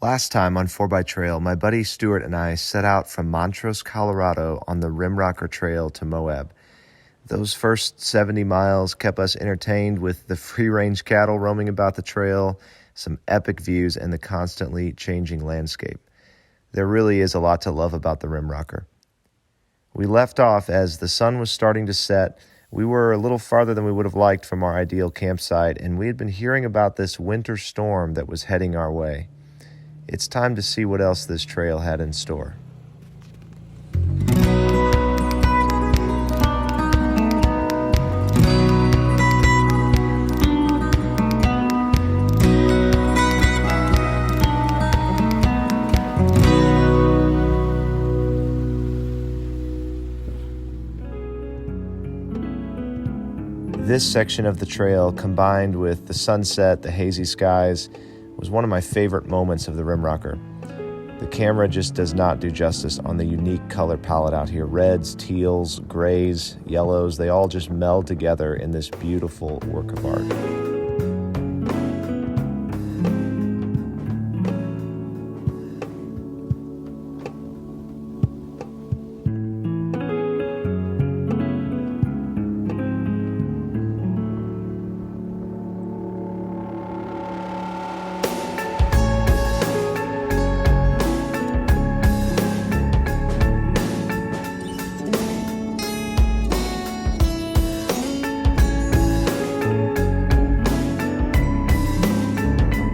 Last time on 4x Trail, my buddy Stuart and I set out from Montrose, Colorado on the Rimrocker Trail to Moab. Those first 70 miles kept us entertained with the free-range cattle roaming about the trail, some epic views, and the constantly changing landscape. There really is a lot to love about the Rimrocker. We left off as the sun was starting to set. We were a little farther than we would have liked from our ideal campsite, and we had been hearing about this winter storm that was heading our way. It's time to see what else this trail had in store. This section of the trail, combined with the sunset, the hazy skies, was one of my favorite moments of the Rimrocker. The camera just does not do justice on the unique color palette out here. Reds, teals, grays, yellows, they all just meld together in this beautiful work of art.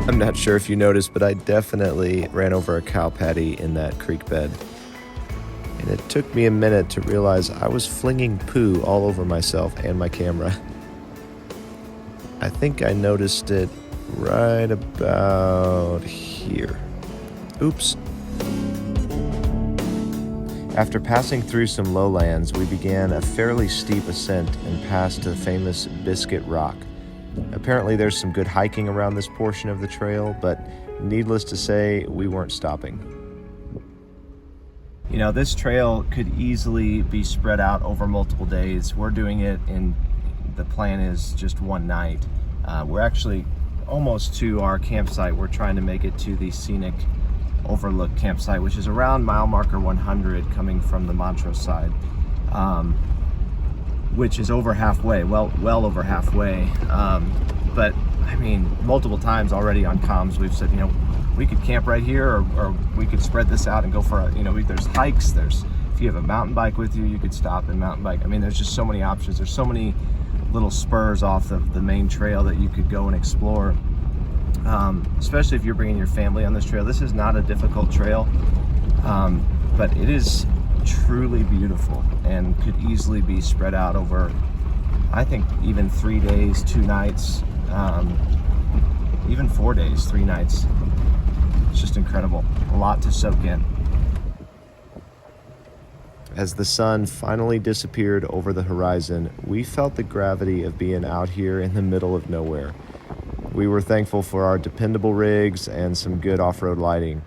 I'm not sure if you noticed, but I definitely ran over a cow patty in that creek bed. And it took me a minute to realize I was flinging poo all over myself and my camera. I think I noticed it right about here. Oops. After passing through some lowlands, we began a fairly steep ascent and passed the famous Biscuit Rock. Apparently there's some good hiking around this portion of the trail, but needless to say, we weren't stopping. You know, this trail could easily be spread out over multiple days. We're doing it in, the plan is just one night. We're actually almost to our campsite. We're trying to make it to the Scenic Overlook campsite, which is around mile marker 100 coming from the Montrose side. Which is over halfway, well over halfway. But I mean, multiple times already on comms, we've said, you know, we could camp right here, or we could spread this out and go for a, you know, there's hikes, if you have a mountain bike with you, you could stop and mountain bike. I mean, there's just so many options. There's so many little spurs off of the main trail that you could go and explore. Especially if you're bringing your family on this trail. This is not a difficult trail, but it is truly beautiful and could easily be spread out over, I think, even 3 days, 2 nights, even 4 days, 3 nights. It's just incredible. A lot to soak in. As the sun finally disappeared over the horizon, we felt the gravity of being out here in the middle of nowhere. We were thankful for our dependable rigs and some good off-road lighting.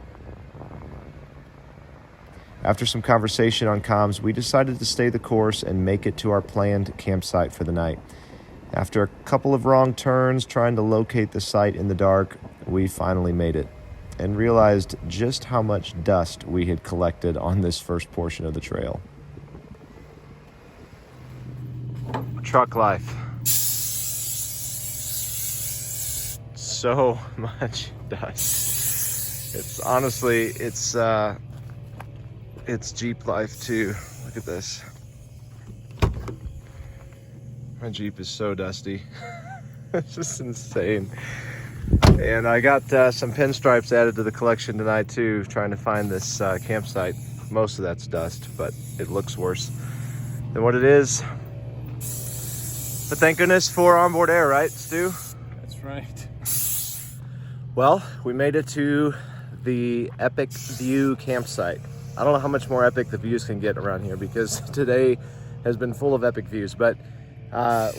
After some conversation on comms, we decided to stay the course and make it to our planned campsite for the night. After a couple of wrong turns trying to locate the site in the dark, we finally made it and realized just how much dust we had collected on this first portion of the trail. Truck life. So much dust. It's honestly, it's Jeep life too. Look at this. My Jeep is so dusty. It's just insane. And I got some pinstripes added to the collection tonight too, trying to find this campsite. Most of that's dust, but it looks worse than what it is. But thank goodness for onboard air, right, Stu? That's right. Well, we made it to the Epic View campsite. I don't know how much more epic the views can get around here, because today has been full of epic views, but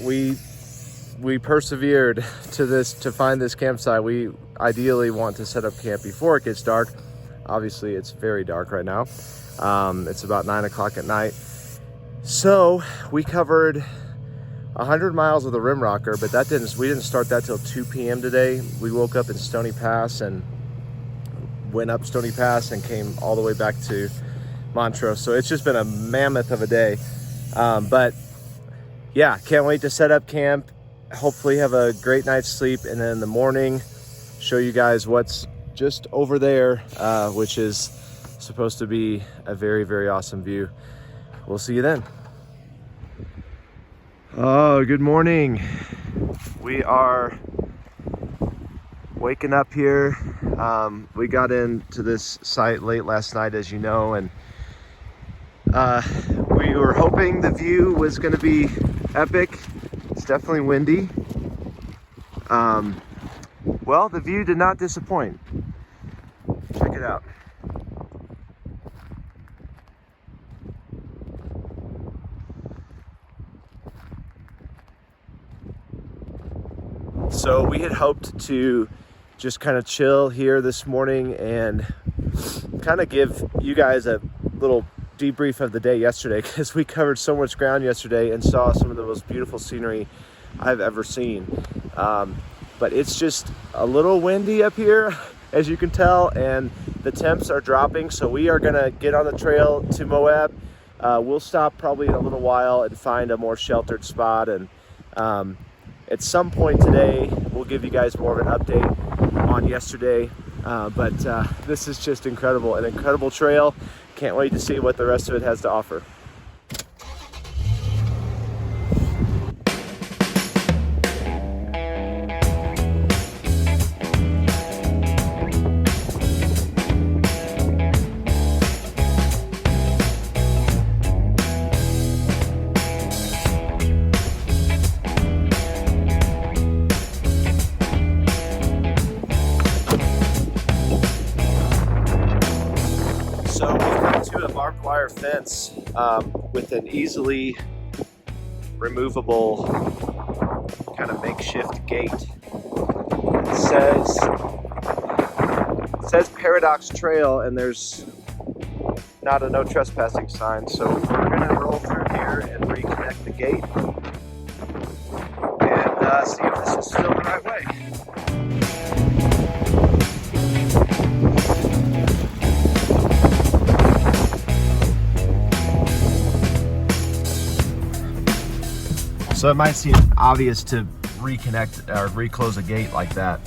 we persevered to find this campsite. We ideally want to set up camp before it gets dark. Obviously it's very dark right now. It's about 9 o'clock at night. So we covered 100 miles of the Rimrocker, but we didn't start that till 2 p.m. today. We woke up in Stony Pass and went up Stony Pass and came all the way back to Montrose. So it's just been a mammoth of a day. But yeah, can't wait to set up camp. Hopefully have a great night's sleep, and then in the morning show you guys what's just over there, which is supposed to be a very, very awesome view. We'll see you then. Oh, good morning. We are waking up here. We got into this site late last night, as you know, and we were hoping the view was going to be epic. It's definitely windy. Well, the view did not disappoint. Check it out. So we had hoped to just kind of chill here this morning and kind of give you guys a little debrief of the day yesterday, because we covered so much ground yesterday and saw some of the most beautiful scenery I've ever seen. But it's just a little windy up here, as you can tell, and the temps are dropping. So we are gonna get on the trail to Moab. We'll stop probably in a little while and find a more sheltered spot, and at some point today we'll give you guys more of an update on yesterday. But this is just incredible, an incredible trail. Can't wait to see what the rest of it has to offer. Barbed wire fence with an easily removable kind of makeshift gate. It says Paradox Trail, and there's not a no trespassing sign, so we're gonna roll through here and reconnect the gate and see if this is still the right way. So it might seem obvious to reconnect or reclose a gate like that,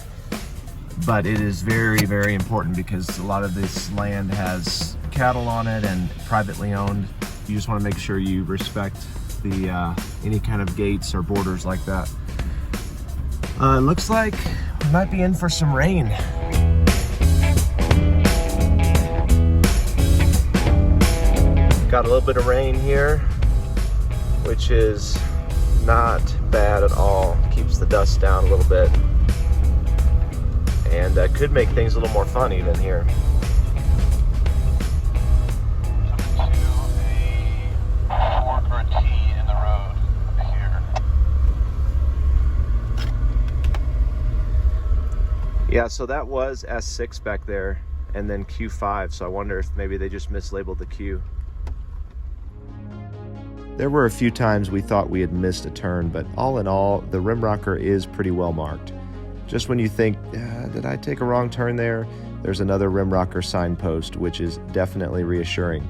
but it is very, very important because a lot of this land has cattle on it and privately owned. You just want to make sure you respect the any kind of gates or borders like that. It looks like we might be in for some rain. Got a little bit of rain here, which is not bad at all. Keeps the dust down a little bit, and could make things a little more fun even here. Yeah, so that was S6 back there, and then Q5, so I wonder if maybe they just mislabeled the Q. There were a few times we thought we had missed a turn, but all in all, the Rimrocker is pretty well marked. Just when you think, did I take a wrong turn there? There's another Rimrocker signpost, which is definitely reassuring.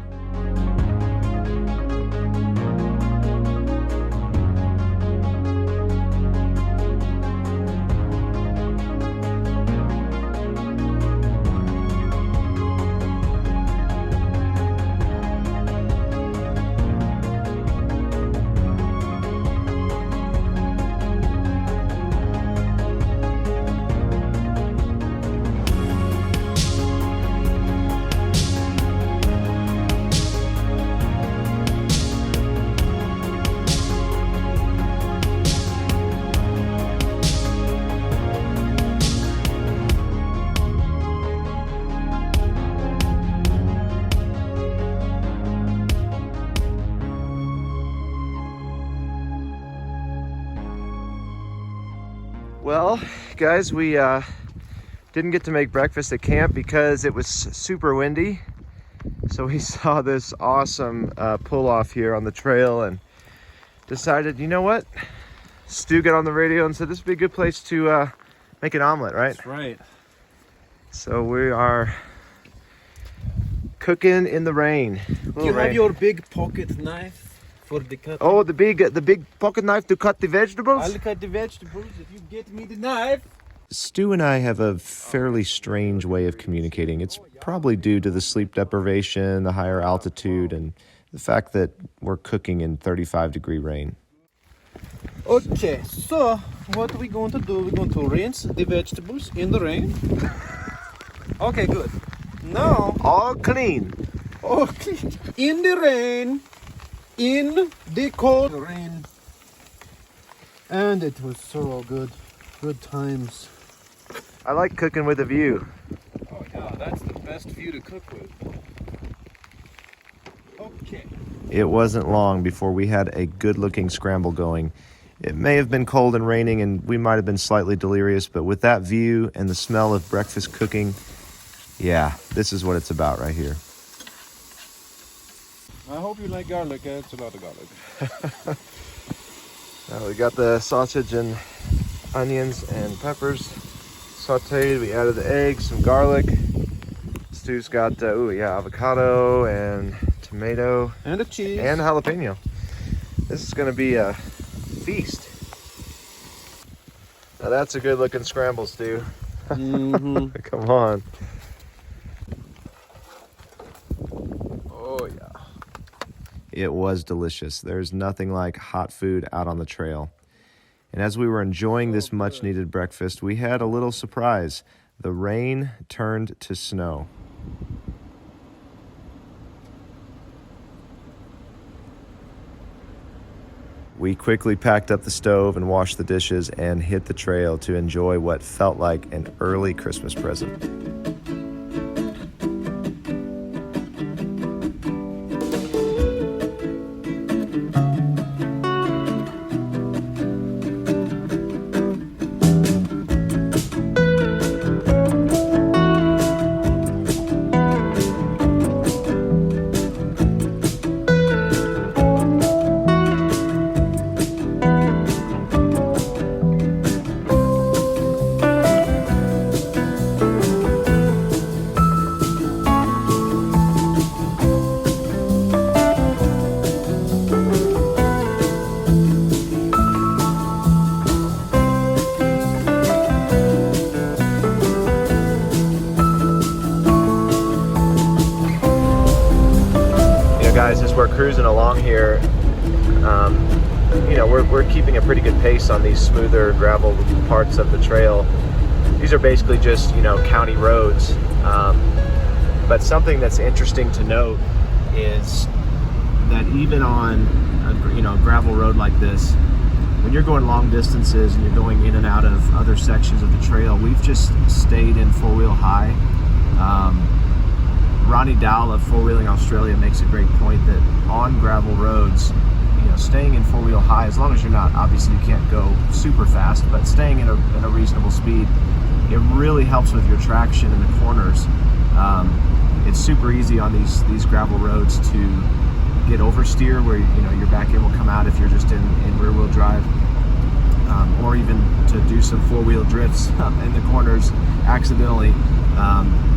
Well, guys, we didn't get to make breakfast at camp because it was super windy. So we saw this awesome pull-off here on the trail and decided, you know what? Stu got on the radio and said this would be a good place to make an omelet, right? That's right. So we are cooking in the rain. You have your big pocket knife for the cut. Oh, the big pocket knife to cut the vegetables? I'll cut the vegetables if you get me the knife. Stu and I have a fairly strange way of communicating. It's probably due to the sleep deprivation, the higher altitude, and the fact that we're cooking in 35-degree rain. Okay, so what we're going to do, we're going to rinse the vegetables in the rain. Okay, good. Now, All clean. oh, in the rain, in the cold rain. And it was so good. Good times. I like cooking with a view. Oh yeah, that's the best view to cook with. Okay. It wasn't long before we had a good-looking scramble going. It may have been cold and raining, and we might have been slightly delirious, but with that view and the smell of breakfast cooking, yeah, this is what it's about right here. I hope you like garlic. It's a lot of garlic. We got the sausage and onions and peppers sauteed. We added the eggs, some garlic. Stu's got avocado and tomato And the cheese. and jalapeno. This is going to be a feast. Now that's a good looking scramble, Stu. Mm-hmm. Come on. Oh yeah. It was delicious. There's nothing like hot food out on the trail. And as we were enjoying this much needed breakfast, we had a little surprise. The rain turned to snow. We quickly packed up the stove and washed the dishes and hit the trail to enjoy what felt like an early Christmas present. Guys, as we're cruising along here, we're keeping a pretty good pace on these smoother gravel parts of the trail. These are basically just, county roads. But something that's interesting to note is that even on a gravel road like this, when you're going long distances and you're going in and out of other sections of the trail, we've just stayed in four-wheel high. Ronnie Dowell of Four Wheeling Australia makes a great point that on gravel roads, staying in four-wheel high, as long as you're not, obviously you can't go super fast, but staying in a reasonable speed, it really helps with your traction in the corners. It's super easy on these gravel roads to get oversteer where your back end will come out if you're just in rear-wheel drive, or even to do some four-wheel drifts in the corners accidentally.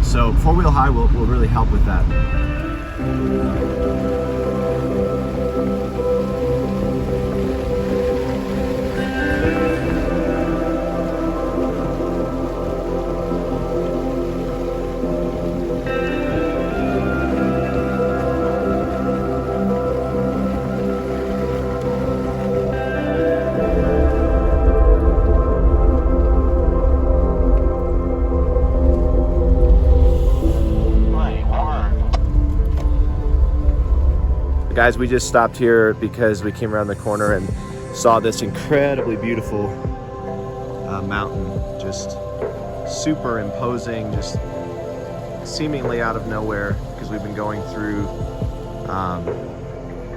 So four-wheel high will really help with that. Guys, we just stopped here because we came around the corner and saw this incredibly beautiful mountain, just super imposing, just seemingly out of nowhere, because we've been going through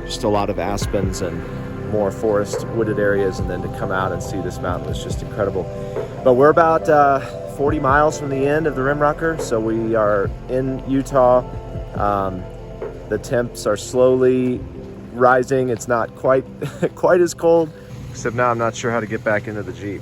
just a lot of aspens and more forest wooded areas, and then to come out and see this mountain was just incredible. But we're about 40 miles from the end of the Rimrocker, so we are in Utah. The temps are slowly rising. It's not quite as cold, except now I'm not sure how to get back into the Jeep.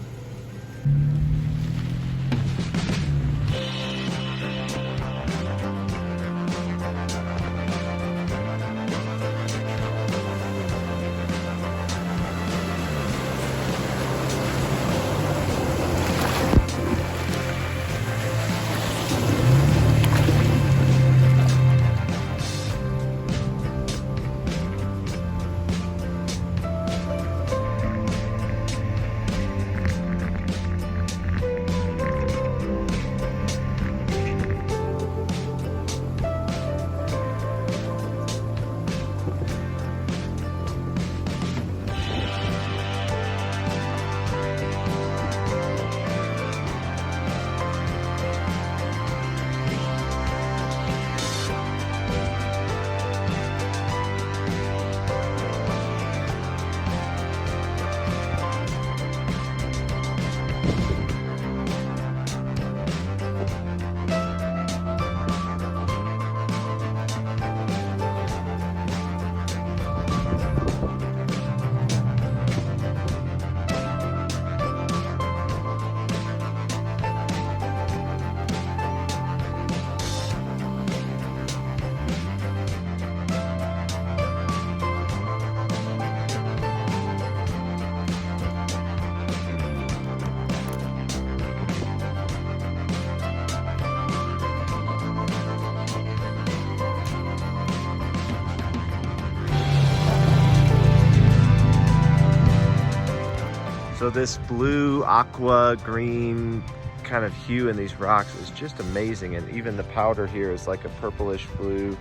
So this blue, aqua, green kind of hue in these rocks is just amazing. And even the powder here is like a purplish blue.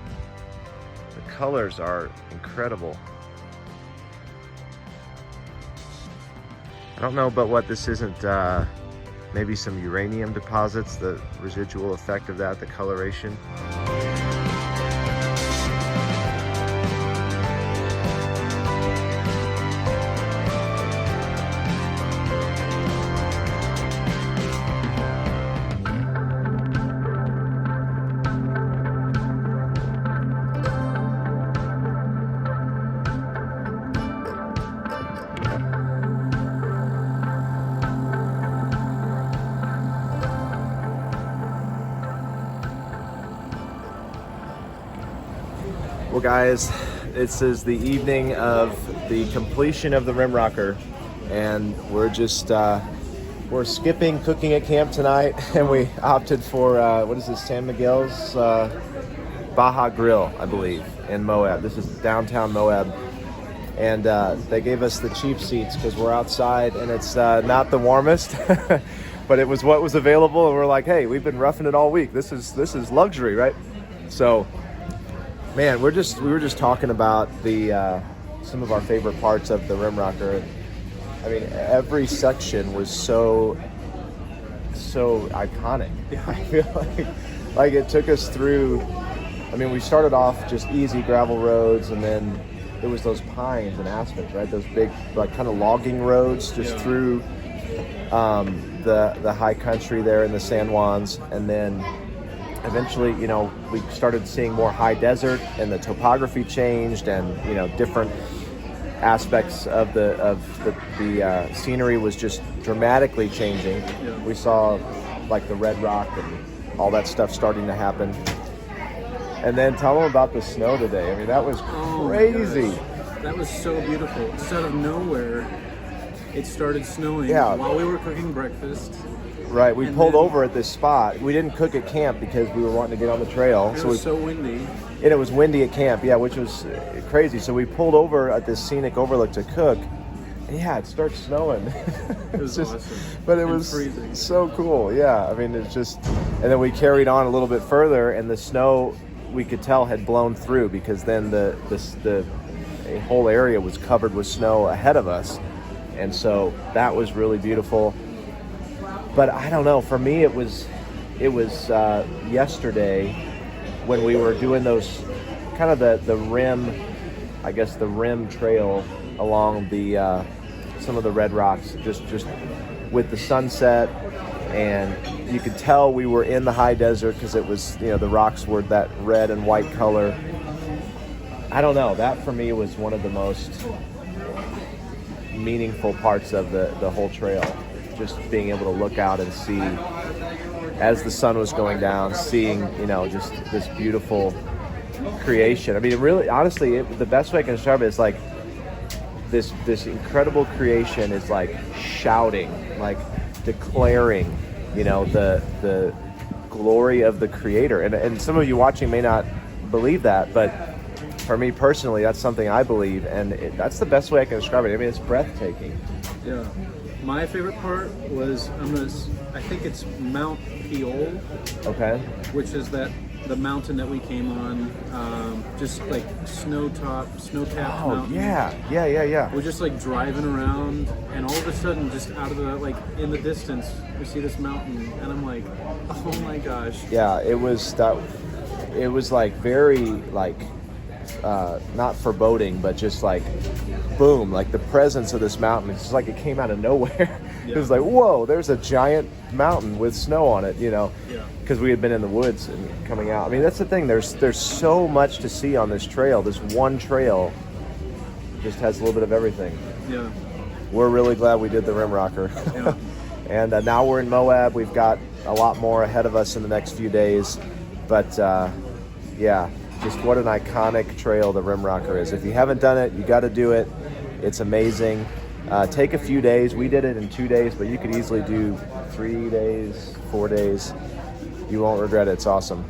The colors are incredible. I don't know but what this isn't, maybe some uranium deposits, the residual effect of that, the coloration. Well guys, this is the evening of the completion of the Rimrocker, and we're just, we're skipping cooking at camp tonight, and we opted for, what is this, San Miguel's Baja Grill, I believe, in Moab. This is downtown Moab. And they gave us the cheap seats because we're outside and it's not the warmest, but it was what was available, and we're like, hey, we've been roughing it all week. This is luxury, right? So, man, we were just talking about the some of our favorite parts of the Rimrocker. I mean, every section was so iconic. I feel like it took us through. I mean, we started off just easy gravel roads, and then there was those pines and aspens, right? Those big, like, kind of logging roads just through the high country there in the San Juans, and then eventually, you know, we started seeing more high desert, and the topography changed, and, you know, different aspects of the scenery was just dramatically changing. Yeah. We saw like the red rock and all that stuff starting to happen. And then tell them about the snow today. I mean, that was crazy. That was so beautiful. Just out of nowhere, it started snowing while we were cooking breakfast. Right, we pulled over at this spot. We didn't cook at camp because we were wanting to get on the trail. It was so windy. And it was windy at camp, yeah, which was crazy. So we pulled over at this scenic overlook to cook. And yeah, it starts snowing. It was awesome. But it was freezing. So cool, yeah. I mean, it's just, and then we carried on a little bit further, and the snow, we could tell, had blown through, because then the whole area was covered with snow ahead of us. And so that was really beautiful. But I don't know, for me it was yesterday when we were doing those kind of the rim, I guess the rim trail along the some of the red rocks, just with the sunset, and you could tell we were in the high desert because it was, you know, the rocks were that red and white color. I don't know, that for me was one of the most meaningful parts of the whole trail. Just being able to look out and see, as the sun was going down, seeing, you know, just this beautiful creation. I mean, it really, honestly, the best way I can describe it is like this incredible creation is like shouting, like declaring, you know, the glory of the Creator. And some of you watching may not believe that, but for me personally, that's something I believe, and that's the best way I can describe it. I mean, it's breathtaking. Yeah. My favorite part was, I think it's Mount Piol. Okay. Which is the mountain that we came on, just like snow-capped mountain. Yeah. We're just like driving around, and all of a sudden, just out of the, like, in the distance, we see this mountain, and I'm like, oh my gosh. Yeah, it was like very, like, not foreboding, but just like boom, like the presence of this mountain. It's just like it came out of nowhere. Yeah. It was like, whoa, there's a giant mountain with snow on it, you know, because we had been in the woods and coming out. I mean, that's the thing. There's so much to see on this trail. This one trail just has a little bit of everything. Yeah. We're really glad we did the Rimrocker. Yeah. And now we're in Moab. We've got a lot more ahead of us in the next few days. But yeah, just what an iconic trail the Rimrocker is. If you haven't done it, you got to do it. It's amazing. Take a few days. We did it in 2 days, but you could easily do 3 days, 4 days. You won't regret it. It's awesome.